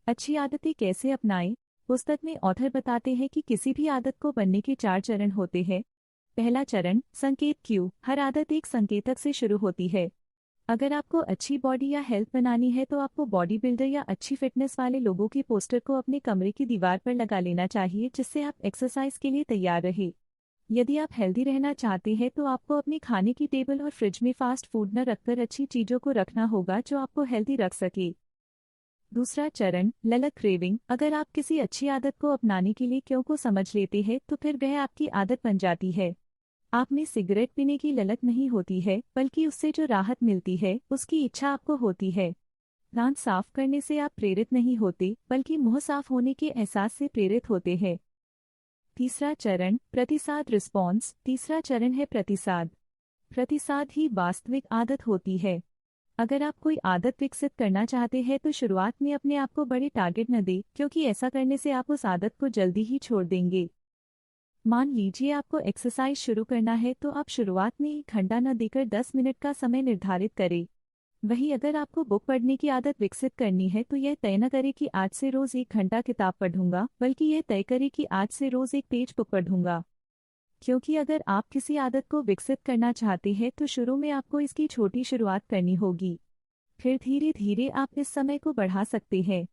अच्छी आदतें कैसे अपनाएं? पुस्तक में ऑथर बताते हैं कि किसी भी आदत को बनने के 4 चरण होते हैं। पहला चरण, संकेत क्यू। हर आदत एक संकेतक से शुरू होती है। अगर आपको अच्छी बॉडी या हेल्थ बनानी है तो आपको बॉडी बिल्डर या अच्छी फिटनेस वाले लोगों के पोस्टर को अपने कमरे की दीवार पर लगा लेना चाहिए, जिससे आप एक्सरसाइज के लिए तैयार रहे। यदि आप हेल्दी रहना चाहते हैं तो आपको अपने खाने की टेबल और फ्रिज में फास्ट फूड न रखकर अच्छी चीजों को रखना होगा जो आपको हेल्दी रख सके। दूसरा चरण, ललक क्रेविंग। अगर आप किसी अच्छी आदत को अपनाने के लिए क्यों को समझ लेते हैं तो फिर वह आपकी आदत बन जाती है। आप में सिगरेट पीने की ललक नहीं होती है, बल्कि उससे जो राहत मिलती है उसकी इच्छा आपको होती है। दांत साफ करने से आप प्रेरित नहीं होते, बल्कि मुंह साफ होने के एहसास से प्रेरित होते हैं। तीसरा चरण, प्रतिसाद रिस्पॉन्स। तीसरा चरण है प्रतिसाद। प्रतिसाद ही वास्तविक आदत होती है। अगर आप कोई आदत विकसित करना चाहते हैं तो शुरुआत में अपने आप को बड़े टारगेट न दें, क्योंकि ऐसा करने से आप उस आदत को जल्दी ही छोड़ देंगे। मान लीजिए आपको एक्सरसाइज शुरू करना है तो आप शुरुआत में 1 घंटा न देकर 10 मिनट का समय निर्धारित करें। वहीं अगर आपको बुक पढ़ने की आदत विकसित करनी है तो यह तय न करें कि आज से रोज 1 घंटा किताब पढ़ूंगा, बल्कि यह तय करें कि आज से रोज एक पेज बुक पढ़ूंगा। क्योंकि अगर आप किसी आदत को विकसित करना चाहते हैं तो शुरू में आपको इसकी छोटी शुरुआत करनी होगी। फिर धीरे धीरे आप इस समय को बढ़ा सकते हैं।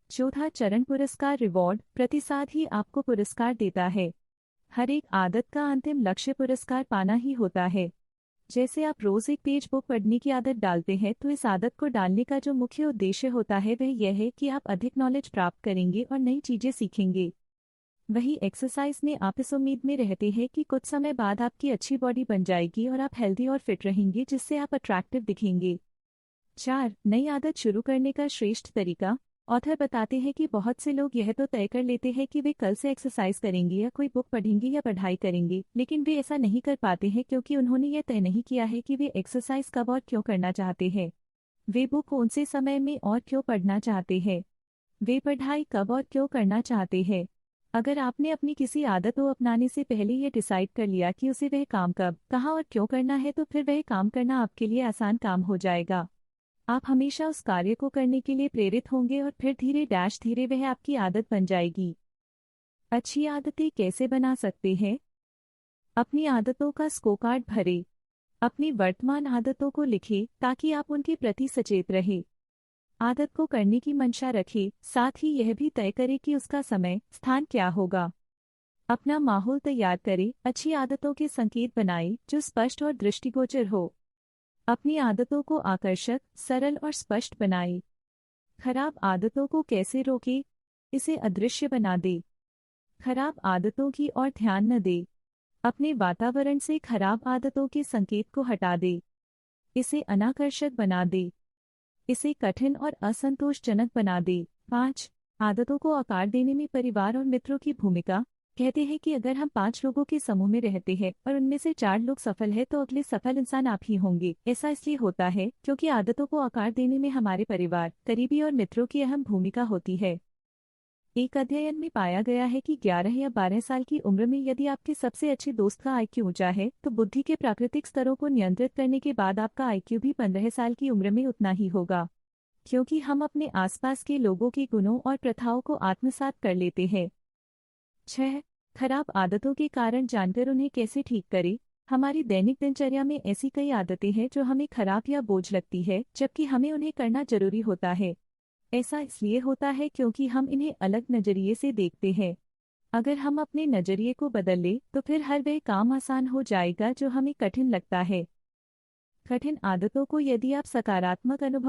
चौथा चरण, पुरस्कार रिवॉर्ड। प्रतिसाद ही आपको पुरस्कार देता है। हर एक आदत का अंतिम लक्ष्य पुरस्कार पाना ही होता है। जैसे आप रोज एक पेज बुक पढ़ने की आदत डालते हैं तो इस आदत को डालने का जो मुख्य उद्देश्य होता है वह यह है कि आप अधिक नॉलेज प्राप्त करेंगे और नई चीजें सीखेंगे। वही एक्सरसाइज में आप इस उम्मीद में रहते हैं कि कुछ समय बाद आपकी अच्छी बॉडी बन जाएगी और आप हेल्दी और फिट रहेंगे, जिससे आप अट्रैक्टिव दिखेंगे। 4, नई आदत शुरू करने का श्रेष्ठ तरीका। ऑथर बताते हैं कि बहुत से लोग यह तो तय कर लेते हैं कि वे कल से एक्सरसाइज करेंगे या कोई बुक पढ़ेंगे या पढ़ाई करेंगे, लेकिन वे ऐसा नहीं कर पाते हैं क्योंकि उन्होंने यह तय नहीं किया है कि वे एक्सरसाइज कब और क्यों करना चाहते हैं। वे बुक कौन से समय में और क्यों पढ़ना चाहते हैं। वे पढ़ाई कब और क्यों करना चाहते हैं। अगर आपने अपनी किसी आदत को अपनाने से पहले ये डिसाइड कर लिया कि उसे वह काम कब, कहाँ और क्यों करना है तो फिर वह काम करना आपके लिए आसान काम हो जाएगा। आप हमेशा उस कार्य को करने के लिए प्रेरित होंगे और फिर धीरे वह आपकी आदत बन जाएगी। अच्छी आदतें कैसे बना सकते हैं? अपनी आदतों का स्कोरकार्ड भरें। अपनी वर्तमान आदतों को लिखें ताकि आप उनके प्रति सचेत रहें। आदत को करने की मंशा रखें, साथ ही यह भी तय करें कि उसका समय, स्थान क्या होगा। अपना माहौल तैयार करें, अच्छी आदतों के संकेत बनाएं जो स्पष्ट और दृष्टिगोचर हो। अपनी आदतों को आकर्षक, सरल और स्पष्ट बनाएं। खराब आदतों को कैसे रोकें? इसे अदृश्य बना दें। खराब आदतों की ओर ध्यान न दें। अपने वातावरण से खराब आदतों के संकेत को हटा दें। इसे अनाकर्षक बना दें। इसे कठिन और असंतोषजनक बना दे। 5, आदतों को आकार देने में परिवार और मित्रों की भूमिका। कहते हैं कि अगर हम 5 लोगों के समूह में रहते हैं और उनमें से 4 लोग सफल हैं तो अगले सफल इंसान आप ही होंगे। ऐसा इसलिए होता है क्योंकि आदतों को आकार देने में हमारे परिवार, करीबी और मित्रों की अहम भूमिका होती है। एक अध्ययन में पाया गया है कि 11 या 12 साल की उम्र में यदि आपके सबसे अच्छे दोस्त का आईक्यू ऊंचा है तो बुद्धि के प्राकृतिक स्तरों को नियंत्रित करने के बाद आपका आईक्यू भी 15 साल की उम्र में उतना ही होगा। क्योंकि हम अपने आसपास के लोगों के गुणों और प्रथाओं को आत्मसात कर लेते हैं। 6, खराब आदतों के कारण जानकर उन्हें कैसे ठीक करें। हमारी दैनिक दिनचर्या में ऐसी कई आदतें हैं जो हमें खराब या बोझ लगती है, जबकि हमें उन्हें करना जरूरी होता है। ऐसा इसलिए होता है क्योंकि हम इन्हें अलग नजरिए से देखते हैं। अगर हम अपने नजरिए को बदल लें तो फिर हर वह काम आसान हो जाएगा जो हमें कठिन लगता है। कठिन आदतों को यदि आप सकारात्मक अनुभव